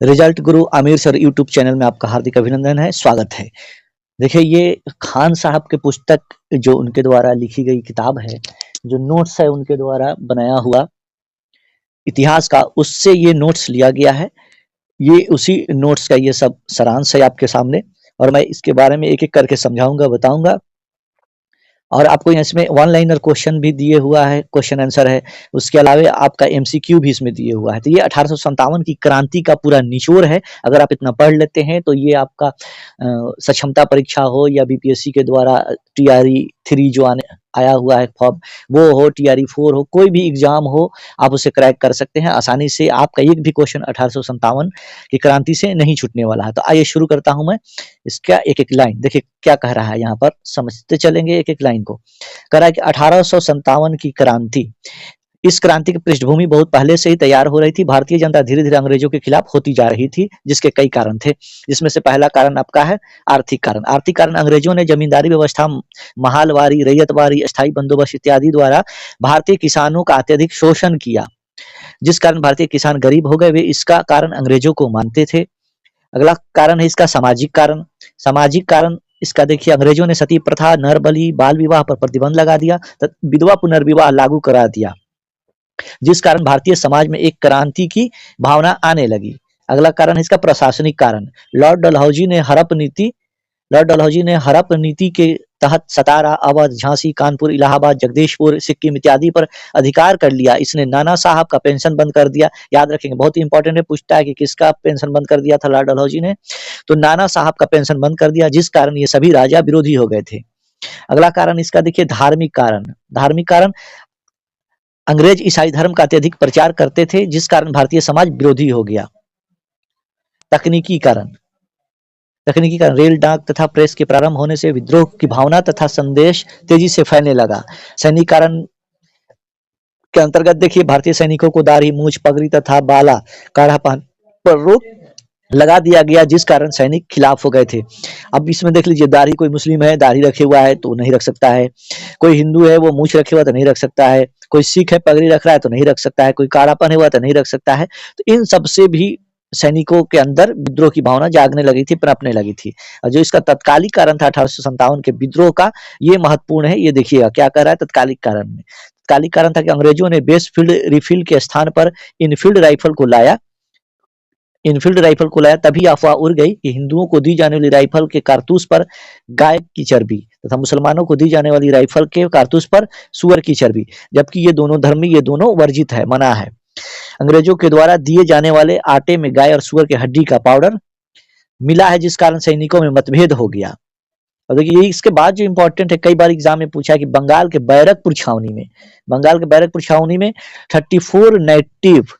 Result गुरु Aamir sir YouTube channel में आपका हार्दिक अभिनंदन है, स्वागत है। देखिए ये खान साहब के पुस्तक जो उनके द्वारा लिखी गई किताब है, जो नोट्स है उनके द्वारा बनाया हुआ इतिहास का, उससे ये नोट्स लिया गया है। ये उसी नोट्स का ये सब सारांश है आपके सामने और मैं इसके बारे में एक-एक करके समझाऊँगा, बताऊँगा। और आपको इसमें वन लाइनर क्वेश्चन भी दिए हुआ है, क्वेश्चन आंसर है। उसके अलावा आपका एमसीक्यू भी इसमें दिए हुआ है। तो ये 1857 की क्रांति का पूरा निचोड़ है। अगर आप इतना पढ़ लेते हैं तो ये आपका सक्षमता परीक्षा हो या बीपीएससी के द्वारा टीआरई 3 जो आया हुआ है फॉर्म, वो हो, टीआरई 4 हो, कोई भी एग्जाम हो, आप उसे क्रैक कर सकते हैं आसानी से। आपका एक भी क्वेश्चन 1857 की क्रांति से नहीं छूटने वाला है। तो आइए शुरू करता हूं मैं इसका एक-एक लाइन। देखिए क्या कह रहा है यहाँ पर, समझते चलेंगे एक-एक लाइन को। कह रहा है कि 1857 की क्रांति, इस क्रांति की पृष्ठभूमि बहुत पहले से ही तैयार हो रही थी। भारतीय जनता धीरे-धीरे अंग्रेजों के खिलाफ होती जा रही थी, जिसके कई कारण थे। जिसमें से पहला कारण आपका है आर्थिक कारण। आर्थिक कारण, अंग्रेजों ने जमींदारी व्यवस्था, महालवारी, रैयतवारी, अस्थायी बंदोबस्त इत्यादि द्वारा भारतीय किसानों का अत्यधिक शोषण किया, जिस कारण भारतीय किसान गरीब हो गए। वे इसका कारण अंग्रेजों को मानते थे। अगला कारण है इसका सामाजिक कारण। सामाजिक कारण इसका देखिए, अंग्रेजों ने सती प्रथा, नर बलि, बाल विवाह पर प्रतिबंध लगा दिया, विधवा पुनर्विवाह लागू करा दिया, जिस कारण भारतीय समाज में एक क्रांति की भावना आने लगी। अगला कारण है इसका प्रशासनिक कारण। लॉर्ड डलहौजी ने हड़प नीति लॉर्ड डलहौजी ने हड़प नीति के तहत सतारा, अवध, झांसी, कानपुर, इलाहाबाद, जगदीशपुर, सिक्किम इत्यादि पर अधिकार कर लिया। इसने नाना साहब का पेंशन बंद कर दिया। याद रखेंगे, बहुत ही इंपॉर्टेंट है, पूछता है कि किसका पेंशन बंद कर दिया था लॉर्ड डलहौजी ने, तो नाना साहब का पेंशन बंद कर दिया, जिस कारण ये सभी राजा विरोधी हो गए थे। अगला कारण इसका देखिए धार्मिक कारण। धार्मिक कारण, अंग्रेज ईसाई धर्म का अत्यधिक प्रचार करते थे, जिस कारण भारतीय समाज विरोधी हो गया। तकनीकी कारण, तकनीकी कारण, रेल, डाक तथा प्रेस के प्रारंभ होने से विद्रोह की भावना तथा संदेश तेजी से फैलने लगा। सैनिक कारण के अंतर्गत देखिए, भारतीय सैनिकों को दाढ़ी, मूछ, पगड़ी तथा बाला काढ़ा पहन पर रोक लगा दिया गया, जिस कारण सैनिक खिलाफ हो गए थे। अब इसमें देख लीजिए, दाढ़ी, कोई मुस्लिम है दाढ़ी रखे हुआ है तो नहीं रख सकता है, कोई हिंदू है वो मूछ रखे हुआ तो नहीं रख सकता है, कोई सिख है पगड़ी रख रहा है तो नहीं रख सकता है, कोई काढ़ा पहने हुआ तो नहीं रख सकता है। तो इन सब से भी सैनिकों के अंदर विद्रोह की भावना जागने लगी थी, पनपने लगी थी। और जो इसका तत्कालिक कारण था 1857 के विद्रोह का, ये महत्वपूर्ण है। ये देखिएगा क्या कर रहा है तत्कालिक कारण में। तत्कालिक कारण था कि अंग्रेजों ने बेस फील्ड रिफिल के स्थान पर इनफील्ड राइफल को लाया। इनफील्ड राइफल को लाया, तभी अफवाह उड़ गई कि हिंदुओं को दी जाने वाली राइफल के कारतूस पर गाय की चर्बी तथा मुसलमानों को दी जाने वाली राइफल के कारतूस पर सुअर की चर्बी, जबकि ये दोनों धर्म में ये दोनों वर्जित है, मना है। अंग्रेजों के द्वारा दिए जाने वाले आटे में गाय और सुअर के हड्डी का पाउडर मिला है, जिस कारण सैनिकों में मतभेद हो गया। और देखिए इसके बाद जो इंपॉर्टेंट है, कई बार एग्जाम में पूछा है कि बंगाल के बैरकपुर छावनी में 34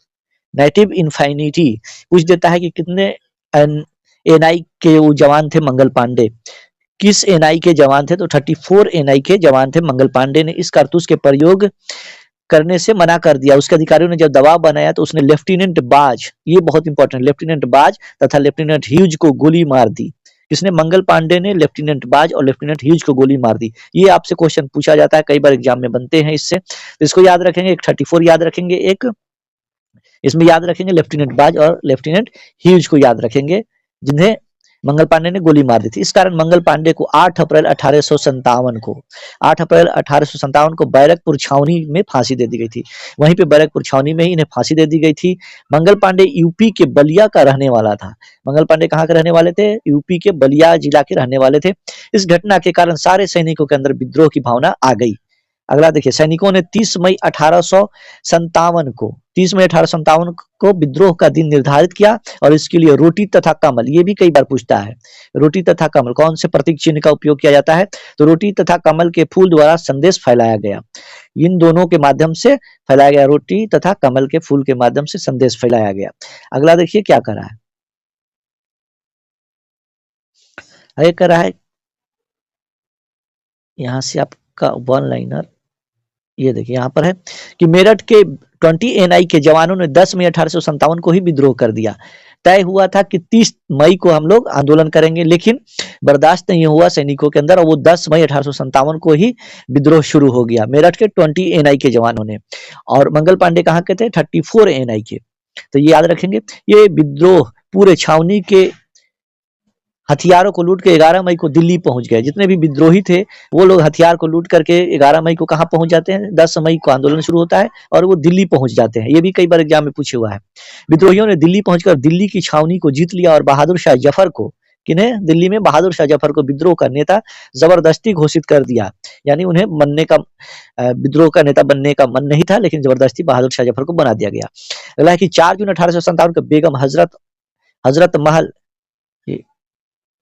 नेटिव इन्फाइनिटी पूछ देता है कि कितने एनआई के वो जवान थे मंगल पांडे, किस एनआई के जवान थे, तो 34 एनआई के जवान थे। मंगल पांडे ने इस कारतूस के प्रयोग करने से मना कर दिया। उसके अधिकारियों ने जब दबाव बनाया तो उसने लेफ्टिनेंट बाज, ये बहुत इंपॉर्टेंट, लेफ्टिनेंट बाज तथा लेफ्टिनेंट ह्यूज को गोली मार दी। किसने? मंगल पांडे ने लेफ्टिनेंट बाज और लेफ्टिनेंट ह्यूज को गोली मार दी। ये आपसे क्वेश्चन पूछा जाता है, कई बार एग्जाम में बनते हैं इससे, तो इसको याद रखेंगे। एक 34 याद रखेंगे, एक इसमें याद रखेंगे लेफ्टिनेंट बाज और लेफ्टिनेंट ह्यूज को याद रखेंगे, जिन्हें मंगल पांडे ने गोली मार दी थी। इस कारण मंगल पांडे को 8 अप्रैल 1857 को बैरकपुर छावनी में फांसी दे दी गई थी। वहीं पे बैरकपुर छावनी में ही इन्हें फांसी दे दी गई थी। मंगल पांडे यूपी के बलिया का रहने वाला था। मंगल पांडे कहाँ के रहने वाले थे? यूपी के बलिया जिला के रहने वाले थे। इस घटना के कारण सारे सैनिकों के अंदर विद्रोह की भावना आ गई। अगला देखिए, सैनिकों ने 30 मई 1857 को विद्रोह का दिन निर्धारित किया और इसके लिए रोटी तथा कमल, ये भी कई बार पूछता है, रोटी तथा कमल कौन से प्रतीक चिन्ह का उपयोग किया जाता है, तो रोटी तथा कमल के फूल द्वारा संदेश फैलाया गया। इन दोनों के माध्यम से फैलाया गया, रोटी तथा कमल के फूल के माध्यम से संदेश फैलाया गया। अगला देखिए क्या कर रहा है, आगे कर रहा है, यहां से आपका वन लाइनर, ये देखिए यहाँ पर है कि मेरठ के 20 एनआई के जवानों ने 10 मई 1857 को ही विद्रोह कर दिया। तय हुआ था कि 30 मई को हम लोग आंदोलन करेंगे, लेकिन बर्दाश्त नहीं हुआ सैनिकों के अंदर और वो 10 मई 1857 को ही विद्रोह शुरू हो गया, मेरठ के 20 एनआई के जवानों ने। और मंगल पांडे कहाँ के थे? 34 एनआई के। तो ये याद रखेंगे, ये विद्रोह पूरे छावनी के हथियारों को लूट के 11 मई को दिल्ली पहुंच गए। जितने भी विद्रोही थे वो लोग हथियार को लूट करके 11 मई को कहाँ पहुंच जाते हैं, 10 मई को आंदोलन शुरू होता है और वो दिल्ली पहुंच जाते हैं। ये भी कई बार एग्जाम में पूछे हुआ है। विद्रोहियों ने दिल्ली पहुंचकर दिल्ली की छावनी को जीत लिया और बहादुर शाह जफर को, किन्हें, दिल्ली में बहादुर शाह जफर को विद्रोह का नेता जबरदस्ती घोषित कर दिया। यानी उन्हें बनने का विद्रोह का नेता बनने का मन नहीं था, लेकिन जबरदस्ती बहादुर शाह जफर को बना दिया गया। अगला है कि 4 जून 1857 को बेगम हजरत महल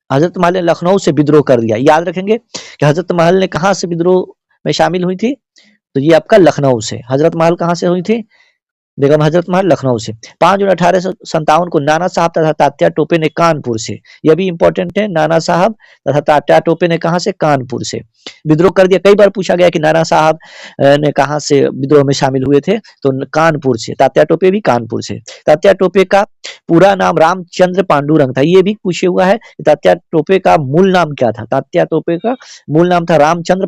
हजरत महल ने लखनऊ से विद्रोह कर दिया। याद रखेंगे कि हजरत महल ने कहाँ से विद्रोह में शामिल हुई थी, तो ये आपका लखनऊ से। हजरत महल कहाँ से हुई थी, बेगम हजरत महल लखनऊ से। 5 जून 1857 को नाना साहब तथा तात्या टोपे ने कानपुर से, यह भी इंपॉर्टेंट है, नाना साहब तथा तात्या टोपे ने कहा से, कानपुर से विद्रोह कर दिया। कई बार पूछा गया कि नाना साहब ने कहा से विद्रोह में शामिल हुए थे, तो कानपुर से। तात्या टोपे भी कानपुर से। तात्या टोपे का पूरा नाम रामचंद्र पांडुरंग था, ये भी पूछे हुआ है। तात्या टोपे का मूल नाम क्या था, तात्या टोपे का मूल नाम था रामचंद्र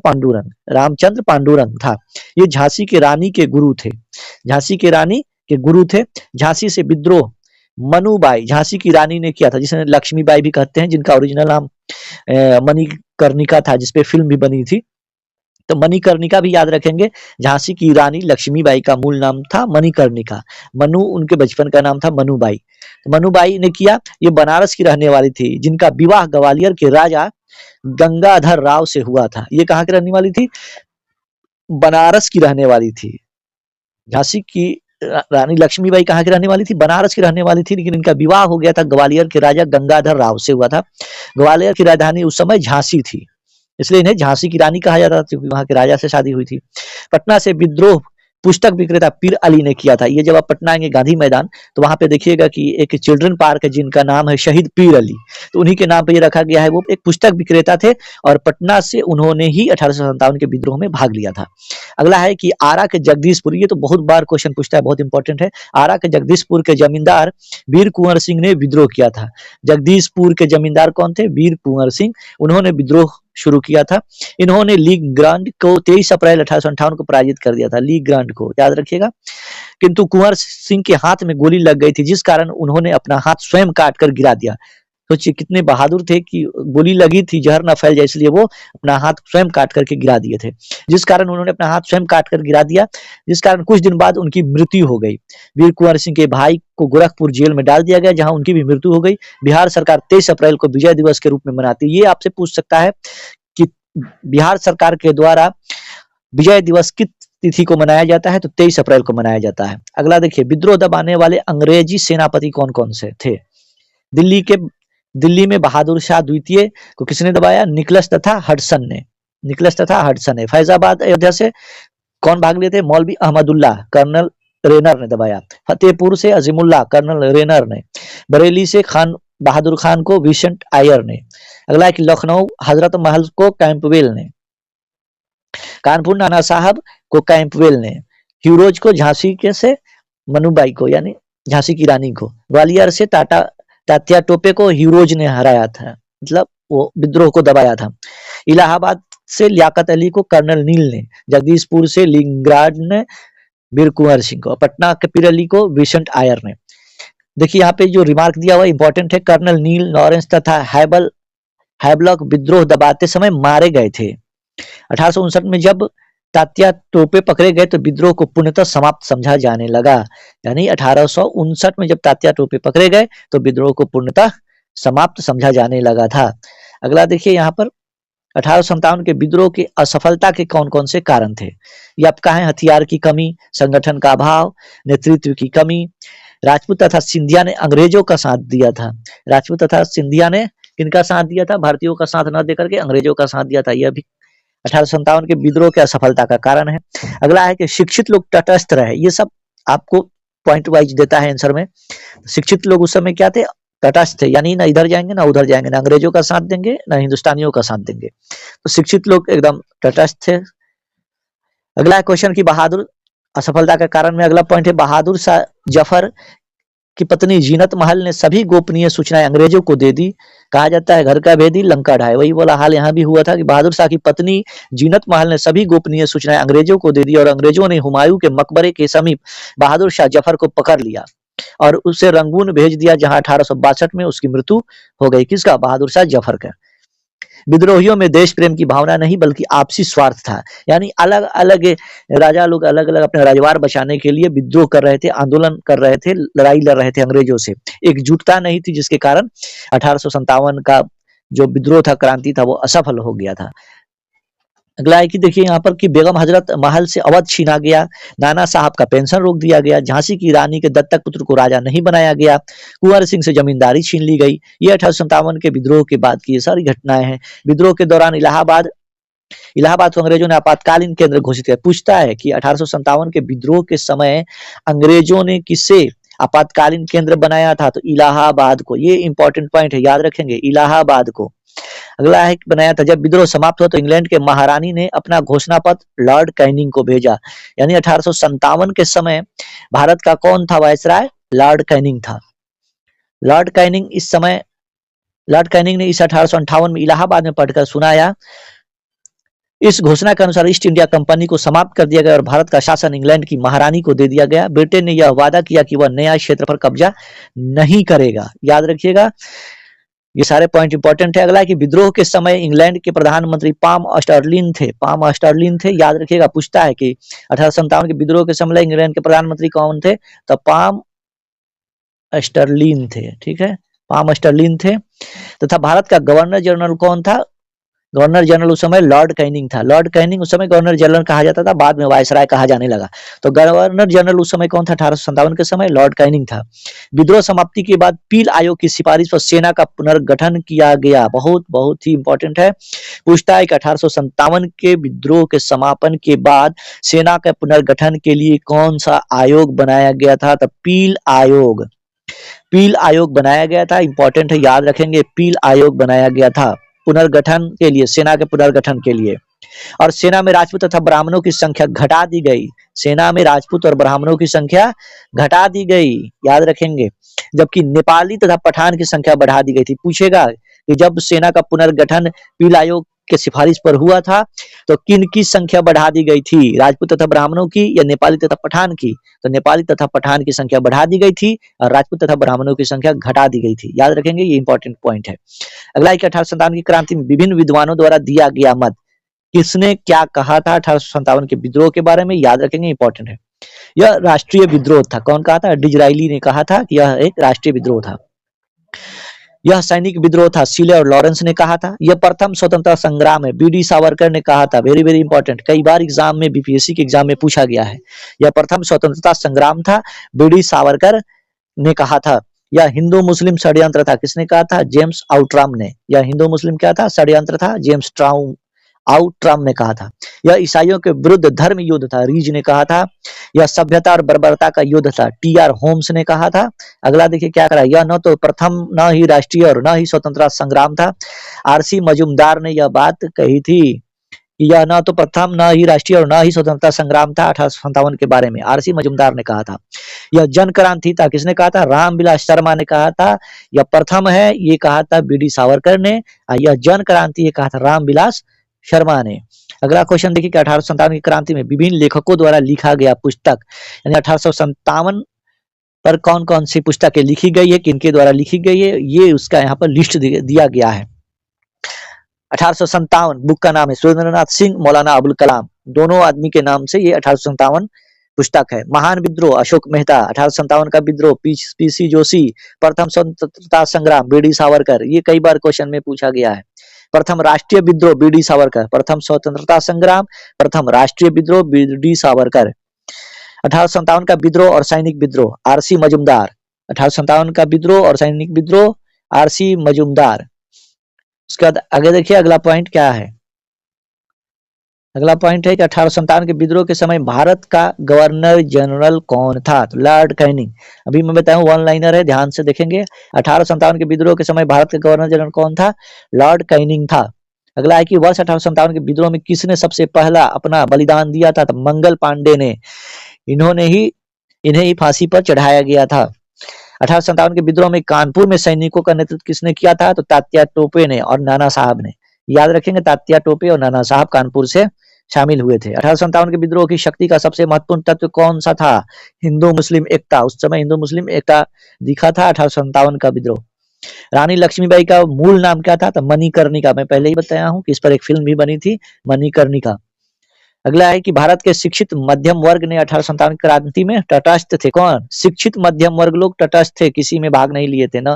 पांडुरंग था। ये झांसी की रानी के गुरु थे, झांसी की रानी के गुरु थे। झांसी से विद्रोह मनुबाई, झांसी की रानी ने किया था, जिसे लक्ष्मीबाई भी कहते हैं, जिनका ओरिजिनल नाम मणिकर्णिका था, जिसपे फिल्म भी बनी थी। तो मणिकर्णिका भी याद रखेंगे। झांसी की रानी लक्ष्मीबाई का मूल नाम था मणिकर्णिका। मनु उनके बचपन का नाम था मनुबाई। तो मनुबाई ने किया, ये बनारस की रहने वाली थी, जिनका विवाह ग्वालियर के राजा गंगाधर राव से हुआ था। ये कहाँ की रहने वाली थी, बनारस की रहने वाली थी। झांसी की रानी लक्ष्मीबाई कहाँ की रहने वाली थी, बनारस की रहने वाली थी, लेकिन इनका विवाह हो गया था ग्वालियर के राजा गंगाधर राव से हुआ था। ग्वालियर की राजधानी उस समय झांसी थी, इसलिए इन्हें झांसी की रानी कहा जाता था, क्योंकि वहां के राजा से शादी हुई थी। पटना से विद्रोह पुस्तक विक्रेता पीर अली ने किया था। ये जब आप पटना आएंगे गांधी मैदान, तो वहां पे देखिएगा कि एक चिल्ड्रन पार्क है जिनका नाम है शहीद पीर अली, तो उन्हीं के नाम पे ये रखा गया है। वो एक पुस्तक विक्रेता थे और पटना से उन्होंने ही 1857 के विद्रोह में भाग लिया था। अगला है कि आरा के जगदीशपुर, ये तो बहुत बार क्वेश्चन पूछता है, बहुत इंपॉर्टेंट है। आरा के जगदीशपुर के जमींदार वीर कुंवर सिंह ने विद्रोह किया था। जगदीशपुर के जमींदार कौन थे, वीर कुंवर सिंह, उन्होंने विद्रोह शुरू किया था। इन्होंने लीग ग्रांड को 23 अप्रैल 1858 को पराजित कर दिया था, लीग ग्रांड को, याद रखिएगा। किंतु कुंवर सिंह के हाथ में गोली लग गई थी, जिस कारण उन्होंने अपना हाथ स्वयं काट कर गिरा दिया। सोचिए कितने बहादुर थे कि गोली लगी थी, जहर ना फैल जाए, इसलिए वो अपना हाथ स्वयं काट करके गिरा दिए थे, जिस कारण उन्होंने अपना हाथ स्वयं काट कर गिरा दिया, जिस कारण कुछ दिन बाद उनकी मृत्यु हो गई। वीर कुंवर सिंह के भाई को गोरखपुर जेल में डाल दिया गया, जहां उनकी भी मृत्यु हो गई। बिहार सरकार 23 अप्रैल को विजय दिवस के रूप में मनाती है। ये आपसे पूछ सकता है कि बिहार सरकार के द्वारा विजय दिवस किस तिथि को मनाया जाता है, तो 23 अप्रैल को मनाया जाता है। अगला देखिए, विद्रोह दबाने वाले अंग्रेजी सेनापति कौन कौन से थे। दिल्ली में बहादुर शाह द्वितीय को किसने दबाया, निकलस तथा हडसन ने। फैजाबाद अयोध्या से कौन भाग लिए थे, मौलवी अहमदुल्लाह, कर्नल रेनर ने दबाया। फतेहपुर से अजीमुल्लाह, कर्नल रेनर ने। बरेली से खान बहादुर खान को विसेंट आयर ने। अगला है कि लखनऊ हजरत महल को कैंपवेल ने। कानपुर नाना साहब को कैंपवेल ने। ह्यूरोज को झांसी के से मनुबाई को, यानी झांसी की रानी को। ग्वालियर से तात्या टोपे को ह्यूरोज ने हराया था, मतलब वो विद्रोह को दबाया था। इलाहाबाद से लियाकत अली को कर्नल नील ने। जगदीशपुर से लिंगराज ने वीर कुंवर सिंह को। पटना के पीर अली को विसेंट आयर ने। देखिए यहाँ पे जो रिमार्क दिया हुआ इंपॉर्टेंट है, कर्नल नील लॉरेंस तथा हैवलॉक विद्रोह दबाते समय मारे गए थे। 1859 में जब तात्या टोपे पकड़े गए तो विद्रोह को पूर्णतः समाप्त समझा जाने लगा। यानी 1859 में जब तात्या टोपे पकड़े गए तो विद्रोह को पूर्णतः समाप्त समझा जाने लगा था। अगला देखिए यहाँ पर 1857 के विद्रोह की असफलता के कौन कौन से कारण थे। ये आपका है, हथियार की कमी, संगठन का अभाव, नेतृत्व की कमी। राजपूत तथा सिंधिया ने अंग्रेजों का साथ दिया था। राजपूत तथा सिंधिया ने किनका साथ दिया था, भारतीयों का साथ न देकर के अंग्रेजों का साथ दिया था। यह भी 1857 के विद्रोह की असफलता का कारण है। अगला है कि शिक्षित लोग तटस्थ रहे। ये सब आपको पॉइंट वाइज देता है आंसर में। शिक्षित लोग उस समय क्या थे, तटस्थ थे, यानी ना इधर जाएंगे ना उधर जाएंगे, ना अंग्रेजों का साथ देंगे ना हिंदुस्तानियों का साथ देंगे। तो शिक्षित लोग एकदम तटस्थ थे। अगला क्वेश्चन की बहादुर असफलता का कारण में अगला पॉइंट है, बहादुर शाह जफर की पत्नी जीनत महल ने सभी गोपनीय सूचनाएं अंग्रेजों को दे दी। कहा जाता है घर का भेदी लंका ढाए, वही बोला हाल यहाँ भी हुआ था कि बहादुर शाह की पत्नी जीनत महल ने सभी गोपनीय सूचनाएं अंग्रेजों को दे दी और अंग्रेजों ने हुमायूं के मकबरे के समीप बहादुर शाह जफर को पकड़ लिया। और उसे रंगून भेज दिया, जहां 1862 में उसकी मृत्यु हो गई। किसका? बहादुर शाह जफर का। विद्रोहियों में देश प्रेम की भावना नहीं बल्कि आपसी स्वार्थ था। यानी अलग अलग राजा लोग अलग अलग अपने राजवार बचाने के लिए विद्रोह कर रहे थे, आंदोलन कर रहे थे, लड़ाई लड़ रहे थे अंग्रेजों से। एकजुटता नहीं थी, जिसके कारण 1857 का जो विद्रोह था, क्रांति था, वो असफल हो गया था। अगला है कि देखिए यहाँ पर कि बेगम हजरत महल से अवध छीना गया, नाना साहब का पेंशन रोक दिया गया, झांसी की रानी के दत्तक पुत्र को राजा नहीं बनाया गया, कुंवर सिंह से जमींदारी छीन ली गई। ये 1857 के विद्रोह के बाद की ये सारी घटनाएं हैं। विद्रोह के दौरान इलाहाबाद इलाहाबाद को अंग्रेजों ने आपातकालीन केंद्र घोषित किया। पूछता है कि 1857 के विद्रोह के समय अंग्रेजों ने किसे आपातकालीन केंद्र बनाया था? तो इलाहाबाद को। ये इंपॉर्टेंट पॉइंट है, याद रखेंगे, इलाहाबाद को। अगला है बनाया था, जब विद्रोह समाप्त हुआ तो इंग्लैंड के महारानी ने अपना घोषणा पत्र लॉर्ड कैनिंग को भेजा। यानी 1857 के समय भारत का कौन था वायसराय? लॉर्ड कैनिंग था। लॉर्ड कैनिंग इस समय लॉर्ड कैनिंग ने इस 1858 में इलाहाबाद में पढ़कर सुनाया। इस घोषणा के अनुसार ईस्ट इंडिया कंपनी को समाप्त कर दिया गया और भारत का शासन इंग्लैंड की महारानी को दे दिया गया। ब्रिटेन ने यह वादा किया कि वह नया क्षेत्र पर कब्जा नहीं करेगा। याद रखिएगा, ये सारे पॉइंट इंपॉर्टेंट है। अगला है कि विद्रोह के समय इंग्लैंड के प्रधानमंत्री पाम स्टर्लिन थे। पाम स्टर्लिन थे, याद रखिएगा। पूछता है कि 1857 के विद्रोह के समय इंग्लैंड के प्रधानमंत्री कौन थे? तो पाम स्टर्लिन थे। ठीक है, पाम स्टर्लिन थे। तथा भारत का गवर्नर जनरल कौन था? गवर्नर जनरल उस समय लॉर्ड कैनिंग था। लॉर्ड कैनिंग उस समय गवर्नर जनरल कहा जाता था, बाद में वायसराय कहा जाने लगा। तो गवर्नर जनरल उस समय कौन था? 1857 के समय लॉर्ड कैनिंग था। विद्रोह समाप्ति के बाद पील आयोग की सिफारिश पर सेना का पुनर्गठन किया गया। बहुत बहुत ही इंपॉर्टेंट है। पूछता है कि 1857 के विद्रोह के समापन के बाद सेना के पुनर्गठन के लिए कौन सा आयोग बनाया गया था? तो पील आयोग। पील आयोग बनाया गया था। इंपॉर्टेंट है, याद रखेंगे, पील आयोग बनाया गया था पुनर्गठन के लिए, सेना के पुनर्गठन के लिए। और सेना में राजपूत तथा ब्राह्मणों की संख्या घटा दी गई। सेना में राजपूत और ब्राह्मणों की संख्या घटा दी गई, याद रखेंगे। जबकि नेपाली तथा पठान की संख्या बढ़ा दी गई थी। पूछेगा कि जब सेना का पुनर्गठन पील आयोग के सिफारिश पर हुआ था तो किन की संख्या बढ़ा दी गई थी? राजपूत तथा ब्राह्मणों की या नेपाली तथा पठान की? तो नेपाली तथा पठान की संख्या बढ़ा दी गई थी और राजपूत तथा ब्राह्मणों की संख्या घटा दी गई थी। याद रखेंगे, ये इंपॉर्टेंट पॉइंट है। अगला 1857 की क्रांति में विभिन्न विद्वानों द्वारा दिया गया मत। किसने क्या कहा था 1857 के विद्रोह के बारे में? याद रखेंगे, इंपॉर्टेंट है। यह राष्ट्रीय विद्रोह था। कौन कहा था? डिजराइली ने कहा था कि यह एक राष्ट्रीय विद्रोह था। यह सैनिक विद्रोह था। सीले और लॉरेंस ने कहा था। यह प्रथम स्वतंत्रता संग्राम है। बी डी सावरकर ने कहा था। वेरी वेरी इंपॉर्टेंट, कई बार एग्जाम में, बीपीएससी के एग्जाम में पूछा गया है। यह प्रथम स्वतंत्रता संग्राम था, बी डी सावरकर ने कहा था। यह हिंदू मुस्लिम षड्यंत्र था। किसने कहा था? जेम्स आउट्राम ने। यह हिंदू मुस्लिम क्या था? षड्यंत्र था। जेम्स आउट्राम ने कहा था। यह ईसाइयों के विरुद्ध धर्म युद्ध था। रीज ने कहा था। यह सभ्यता और बर्बरता का युद्ध था। टी आर होम्स ने कहा था। अगला देखिए क्या करा। यह न तो प्रथम, न ही राष्ट्रीय और न ही स्वतंत्रता संग्राम था। आरसी मजूमदार ने यह बात कही थी कि यह न तो प्रथम, न ही राष्ट्रीय और न ही स्वतंत्रता संग्राम था। 1857 के बारे में आरसी मजूमदार ने कहा था। यह जन क्रांति था। किसने कहा था? रामविलास शर्मा ने कहा था। यह प्रथम है, ये कहा था बी डी सावरकर ने। यह जन क्रांति, ये कहा था रामविलास शर्मा ने। अगला क्वेश्चन देखिए कि 1857 की क्रांति में विभिन्न लेखकों द्वारा लिखा गया पुस्तक, यानी 1857 पर कौन कौन सी पुस्तकें लिखी गई है, किनके द्वारा लिखी गई है, ये उसका यहाँ पर लिस्ट दिया गया है। 1857 बुक का नाम है सुरेंद्रनाथ सिंह, मौलाना अबुल कलाम, दोनों आदमी के नाम से ये 1857 पुस्तक है। महान विद्रोह अशोक मेहता, 1857 का विद्रोह पीसी जोशी, प्रथम स्वतंत्रता संग्राम बी डी सावरकर, ये कई बार क्वेश्चन में पूछा गया है। प्रथम राष्ट्रीय विद्रोह बी डी सावरकर, प्रथम स्वतंत्रता संग्राम, प्रथम राष्ट्रीय विद्रोह बी डी सावरकर। 1857 का विद्रोह और सैनिक विद्रोह आरसी मजूमदार, 1857 का विद्रोह और सैनिक विद्रोह आरसी मजूमदार। उसके बाद आगे देखिए अगला पॉइंट क्या है। अगला पॉइंट है कि 1857 के विद्रोह के समय भारत का गवर्नर जनरल कौन था? तो लॉर्ड कैनिंग। अभी मैं बताऊं, वन लाइनर है, ध्यान से देखेंगे। 1857 के विद्रोह के समय भारत का गवर्नर जनरल कौन था? लॉर्ड कैनिंग था। अगला है कि वर्ष 1857 के विद्रोह में किसने सबसे पहला अपना बलिदान दिया था? तो मंगल पांडे ने। इन्हें ही फांसी पर चढ़ाया गया था। 1857 के विद्रोह में कानपुर में सैनिकों का नेतृत्व किसने किया था? तो तात्या टोपे ने और नाना साहब ने। याद रखेंगे, तात्या टोपे और नाना साहब कानपुर से शामिल हुए थे। 1857 के विद्रोह की शक्ति का सबसे महत्वपूर्ण तत्व कौन सा था? हिंदू मुस्लिम एकता। उस समय हिंदू मुस्लिम एकता दिखा था 1857 का विद्रोह। रानी लक्ष्मीबाई का मूल नाम क्या था? तो मणिकर्णिका। मैं पहले ही बताया हूँ कि इस पर एक फिल्म भी बनी थी, मणिकर्णिका। अगला है कि भारत के शिक्षित मध्यम वर्ग ने 1857 क्रांति में तटस्थ थे। कौन? शिक्षित मध्यम वर्ग लोग तटस्थ थे, किसी में भाग नहीं लिए थे, ना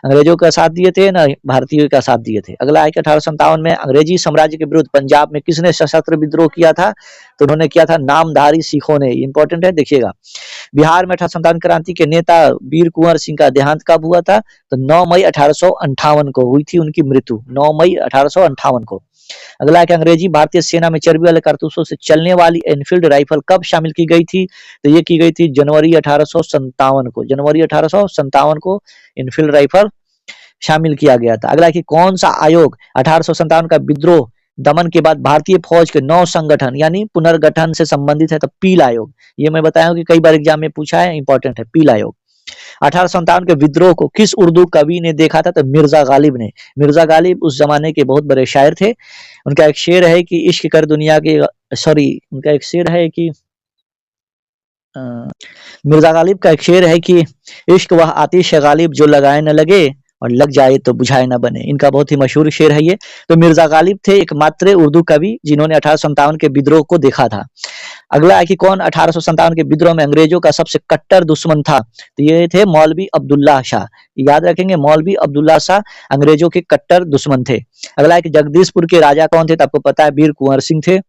अंग्रेजों का साथ दिए थे, ना भारतीयों का साथ दिए थे। अगला है कि 1857 में अंग्रेजी साम्राज्य के विरुद्ध पंजाब में किसने सशस्त्र विद्रोह किया था? तो उन्होंने किया था नामधारी सिखों ने। इंपॉर्टेंट है, देखिएगा। बिहार में 1857 क्रांति के नेता वीर कुंवर सिंह का देहांत कब हुआ था? तो 9 मई 1858 को हुई थी उनकी मृत्यु, 9 मई 1858 को। अगला है कि अंग्रेजी भारतीय सेना में चर्बी वाले कारतूसों से चलने वाली एनफील्ड राइफल कब शामिल की गई थी? तो ये की गई थी जनवरी 1857 को। जनवरी 1857 को एनफील्ड राइफल शामिल किया गया था। अगला है कि कौन सा आयोग 1857 का विद्रोह दमन के बाद भारतीय फौज के नौ संगठन यानी पुनर्गठन से संबंधित है? तो पील आयोग। ये मैं बताया हूं कि कई बार एग्जाम में पूछा है, इंपॉर्टेंट है, पील आयोग। 1857 के विद्रोह को किस उर्दू कवि ने देखा था? तो मिर्जा गालिब ने। मिर्जा गालिब उस जमाने के बहुत बड़े शायर थे। उनका एक शेर है कि इश्क कर दुनिया के, सॉरी, उनका एक शेर है कि मिर्जा गालिब का एक शेर है कि इश्क वह आतिश है गालिब जो लगाए न लगे और लग जाए तो बुझाए न बने। इनका बहुत ही मशहूर शेर है ये। तो मिर्जा गालिब थे एकमात्र उर्दू कवि जिन्होंने 1857 के विद्रोह को देखा था। अगला है कि कौन 1857 के विद्रोह में अंग्रेजों का सबसे कट्टर दुश्मन था? तो ये थे मौलवी अब्दुल्ला शाह। याद रखेंगे, मौलवी अब्दुल्ला शाह अंग्रेजों के कट्टर दुश्मन थे। अगला है कि जगदीशपुर के राजा कौन थे? तो आपको पता है, वीर कुंवर सिंह थे।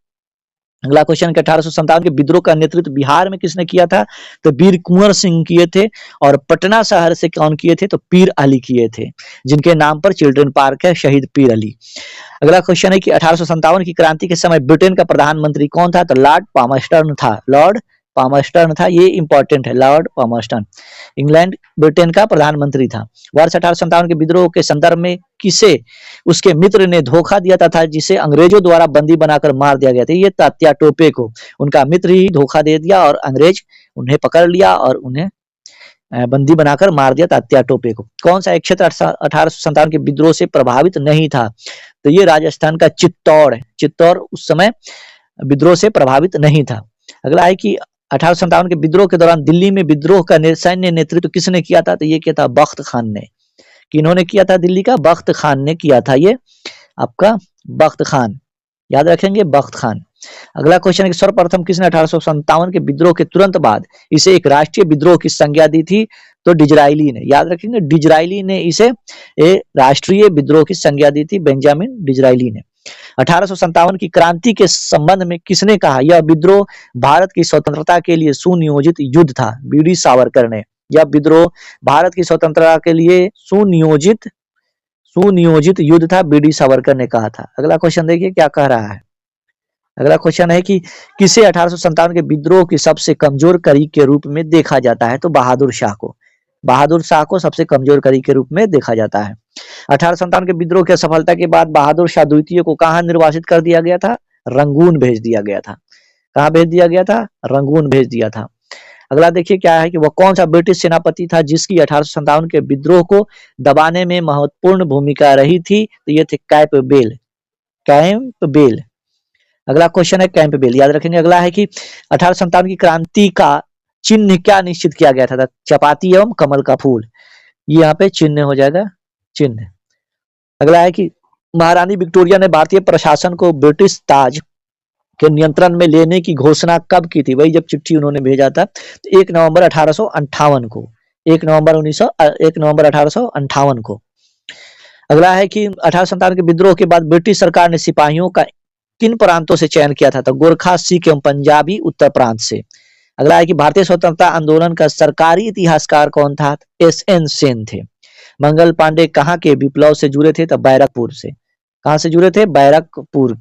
अगला क्वेश्चन, 1857 के विद्रोह का नेतृत्व बिहार में किसने किया था? तो वीर कुंवर सिंह किए थे। और पटना शहर से कौन किए थे? तो पीर अली किए थे, जिनके नाम पर चिल्ड्रन पार्क है, शहीद पीर अली। अगला क्वेश्चन है कि 1857 की क्रांति के समय ब्रिटेन का प्रधानमंत्री कौन था? तो लॉर्ड पामस्टर्न था। लॉर्ड पामस्टर्न था, ये इंपॉर्टेंट है, लॉर्ड पामस्टर्न इंग्लैंड ब्रिटेन का प्रधानमंत्री था। वर्ष 1857 के विद्रोह के संदर्भ में किसे उसके मित्र ने धोखा दिया था जिसे अंग्रेजों द्वारा बंदी बनाकर मार दिया गया था? ये तात्या टोपे को उनका मित्र ही धोखा दे दिया और अंग्रेज उन्हें पकड़ लिया और उन्हें बंदी बनाकर मार दिया, तात्या टोपे को। कौन सा एक क्षेत्र 1857 के विद्रोह से प्रभावित नहीं था? तो ये राजस्थान का चित्तौड़ है। चित्तौड़ उस समय विद्रोह से प्रभावित नहीं था। अगला है कि 1857 के विद्रोह के दौरान दिल्ली में विद्रोह का सैन्य नेतृत्व किसने किया था? तो ये किया था बख्त खान ने। किन्होंने किया था दिल्ली का? बख्त खान ने किया था, ये आपका बख्त खान, याद रखेंगे, बख्त खान। अगला क्वेश्चन है कि सर्वप्रथम किसने 1857 के विद्रोह के तुरंत बाद इसे एक राष्ट्रीय विद्रोह की संज्ञा दी थी? तो डिजराइली ने। याद रखेंगे, डिजराइली ने इसे एक राष्ट्रीय विद्रोह की संज्ञा दी थी, बेंजामिन डिजराइली ने। 1857 की क्रांति के संबंध में किसने कहा यह विद्रोह भारत की स्वतंत्रता के लिए सुनियोजित युद्ध था? बीडी सावरकर ने। यह विद्रोह भारत की स्वतंत्रता के लिए सुनियोजित युद्ध था, बीडी सावरकर ने कहा था। अगला क्वेश्चन देखिए क्या कह रहा है। अगला क्वेश्चन है कि किसे 1857 के विद्रोह की सबसे कमजोर कड़ी के रूप में देखा जाता है? तो बहादुर शाह को। बहादुर शाह को सबसे कमजोर कड़ी के रूप में देखा जाता है। 1857 के विद्रोह की सफलता के बाद बहादुर शाह द्वितीय को कहां निर्वासित कर दिया गया था? रंगून भेज दिया गया था। कहां भेज दिया गया था? रंगून भेज दिया था। अगला देखिए क्या है कि वह कौन सा ब्रिटिश सेनापति था जिसकी 1857 के विद्रोह को दबाने में महत्वपूर्ण भूमिका रही थी? तो ये थे कैंपबेल। कैंपबेल। अगला क्वेश्चन है कैंपबेल, याद रखेंगे। अगला है कि 1857 की क्रांति का चिन्ह क्या निश्चित किया गया था? चपाती एवं कमल का फूल, ये यहाँ पे चिन्ह हो जाएगा, चिन्ह। अगला है कि महारानी विक्टोरिया ने भारतीय प्रशासन को ब्रिटिश ताज के नियंत्रण में लेने की घोषणा कब की थी? वही जब चिट्ठी उन्होंने भेजा था, तो 1 नवंबर 1858 को। 1 नवंबर 1858 को। अगला है कि 1857 के विद्रोह के बाद ब्रिटिश सरकार ने सिपाहियों का किन प्रांतों से चयन किया था? तो गोरखा, सिख एवं पंजाबी उत्तर प्रांत से। अगला है कि भारतीय स्वतंत्रता आंदोलन का सरकारी इतिहासकार कौन था? एस.एन. सेन थे। मंगल पांडे कहाँ के विप्लव से जुड़े थे? तो बैरकपुर से। कहां से जुड़े थे? बैरकपुर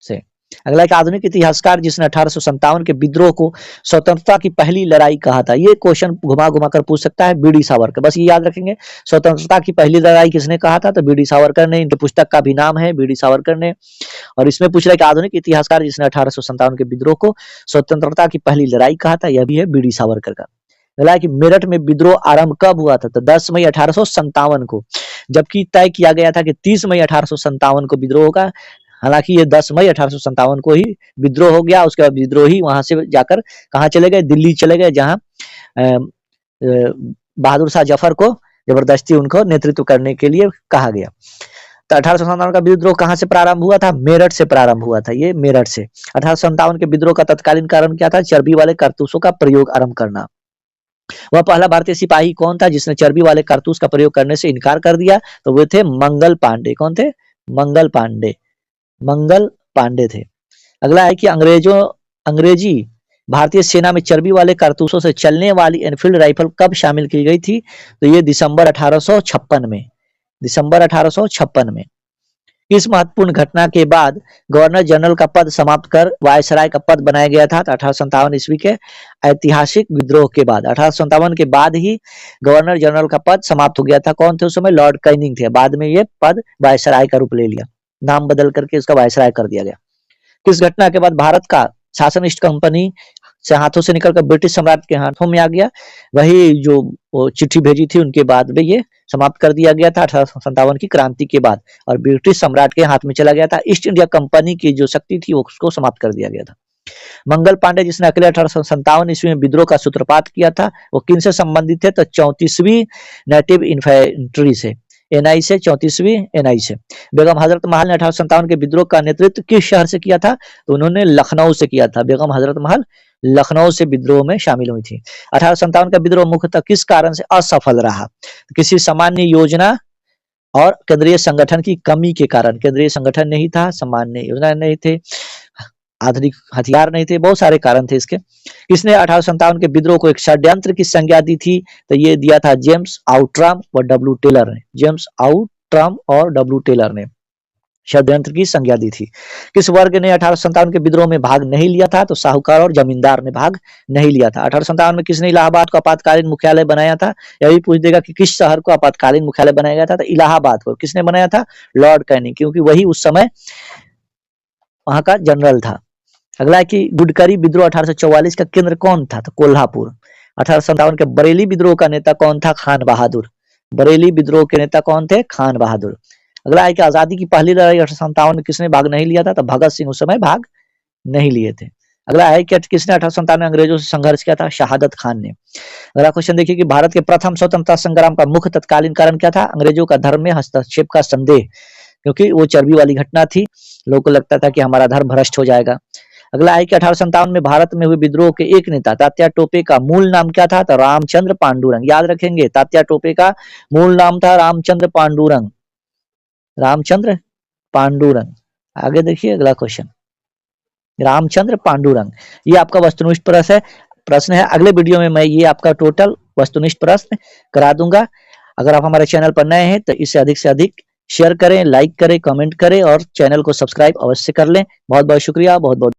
से। अगला एक आधुनिक इतिहासकार जिसने 1857 के विद्रोह को स्वतंत्रता की पहली लड़ाई कहा था? ये क्वेश्चन घुमा घुमा कर पूछ सकता है, बीडी सावरकर। बस ये याद रखेंगे, स्वतंत्रता की पहली लड़ाई किसने कहा था? तो बीडी सावरकर ने। इनकी पुस्तक का भी नाम है बीडी सावरकर ने। और इसमें पूछ रहा है कि आधुनिक इतिहासकार जिसने 1857 के विद्रोह को स्वतंत्रता की पहली लड़ाई कहा था, यह भी है बीडी सावरकर का। अगला है कि मेरठ में विद्रोह आरंभ कब हुआ था? तो 10 मई 1857 को, जबकि तय किया गया था कि 30 मई 1857 को विद्रोह होगा। हालांकि ये 10 मई 1857 को ही विद्रोह हो गया। उसके बाद विद्रोही वहां से जाकर कहाँ चले गए, दिल्ली चले गए, जहाँ बहादुर शाह जफर को जबरदस्ती उनको नेतृत्व करने के लिए कहा गया। तो 1857 का विद्रोह कहाँ से प्रारंभ हुआ था, मेरठ से प्रारंभ हुआ था, ये मेरठ से। 1857 के विद्रोह का तत्कालीन कारण क्या था, चर्बी वाले कारतूसों का प्रयोग आरंभ करना। वह पहला भारतीय सिपाही कौन था जिसने चर्बी वाले कारतूस का प्रयोग करने से इनकार कर दिया, तो वे थे मंगल पांडे। कौन थे, मंगल पांडे, मंगल पांडे थे। अगला है कि अंग्रेजी भारतीय सेना में चर्बी वाले कारतूसों से चलने वाली एनफील्ड राइफल कब शामिल की गई थी, तो ये दिसंबर 1856 में, दिसंबर 1856 में। इस महत्वपूर्ण घटना के बाद गवर्नर जनरल का पद समाप्त कर वायसराय का पद बनाया गया था। 1857 ईस्वी के ऐतिहासिक विद्रोह के बाद, 1857 के बाद ही गवर्नर जनरल का पद समाप्त हो गया था। कौन थे उस समय, लॉर्ड कैनिंग थे। बाद में ये पद वायसराय का रूप ले लिया, नाम बदल करके इसका वायसराय कर दिया गया। किस घटना के बाद भारत का शासन ईस्ट कंपनी से हाथों से निकलकर ब्रिटिश सम्राट के हाथों में आ गया, वही जो चिट्ठी भेजी थी उनके बाद में ये समाप्त कर दिया गया था 1857 की क्रांति के बाद, और ब्रिटिश सम्राट के हाथ में चला गया था। ईस्ट इंडिया कंपनी की जो शक्ति थी उसको समाप्त कर दिया गया था। मंगल पांडे जिसने अकेले 1857 ईस्वी में विद्रोह का सूत्रपात किया था, वो किन से संबंधित थे, तो 34वीं नेटिव इन्फेंट्री से, एनआई से, 34वीं एनआई से। बेगम हजरत महल ने 1857 के विद्रोह का नेतृत्व किस शहर से किया था, तो उन्होंने लखनऊ से किया था। बेगम हजरत महल लखनऊ से विद्रोह में शामिल हुई थी। 1857 का विद्रोह मुख्यतः किस कारण से असफल रहा, किसी सामान्य योजना और केंद्रीय संगठन की कमी के कारण। केंद्रीय संगठन नहीं था, सामान्य योजना नहीं थे, आधुनिक हथियार नहीं थे, बहुत सारे कारण थे इसके। किसने 1857 के विद्रोह को एक षड्यंत्र की संज्ञा दी थी, तो ये दिया था जेम्स आउट्राम और डब्ल्यू टेलर ने। जेम्स आउट्राम और डब्ल्यू टेलर ने षड्यंत्र की संज्ञा दी थी। किस वर्ग ने 1857 के विद्रोह में भाग नहीं लिया था, तो साहूकार और जमींदार ने भाग नहीं लिया था। 1857 में किसने इलाहाबाद को आपातकालीन मुख्यालय बनाया था, यही पूछ देगा कि किस शहर को आपातकालीन मुख्यालय बनाया गया था, तो इलाहाबाद को। किसने बनाया था, लॉर्ड कैनिंग, क्योंकि वही उस समय वहां का जनरल था। अगला है कि गुडकरी विद्रोह 1844 का केंद्र कौन था, तो कोल्हापुर। 1857 के बरेली विद्रोह का नेता कौन था, खान बहादुर। बरेली विद्रोह के नेता कौन थे, खान बहादुर। अगला है कि आजादी की पहली लड़ाई 1857 में किसने भाग नहीं लिया था, तो भगत सिंह उस समय भाग नहीं लिए थे। अगला है कि किसने 1857 में अंग्रेजों से संघर्ष किया था, शहादत खान ने। अगला क्वेश्चन देखिए कि भारत के प्रथम स्वतंत्रता संग्राम का मुख्य तत्कालीन कारण क्या था, अंग्रेजों का धर्म में हस्तक्षेप का संदेह, क्योंकि वो चर्बी वाली घटना थी, लोगों को लगता था कि हमारा धर्म भ्रष्ट हो जाएगा। अगला है कि 1857 में भारत में हुए विद्रोह के एक नेता तात्या टोपे का मूल नाम क्या था, तो रामचंद्र पांडुरंग। याद रखेंगे, तात्या टोपे का मूल नाम था रामचंद्र पांडुरंग, रामचंद्र पांडुरंग। आगे देखिए अगला क्वेश्चन, रामचंद्र पांडुरंग। ये आपका वस्तुनिष्ठ प्रश्न है। अगले वीडियो में मैं ये आपका टोटल वस्तुनिष्ठ प्रश्न करा दूंगा। अगर आप हमारे चैनल पर नए हैं तो इसे अधिक से अधिक शेयर करें, लाइक करें, कमेंट करें और चैनल को सब्सक्राइब अवश्य कर लें। बहुत बहुत शुक्रिया, बहुत बहुत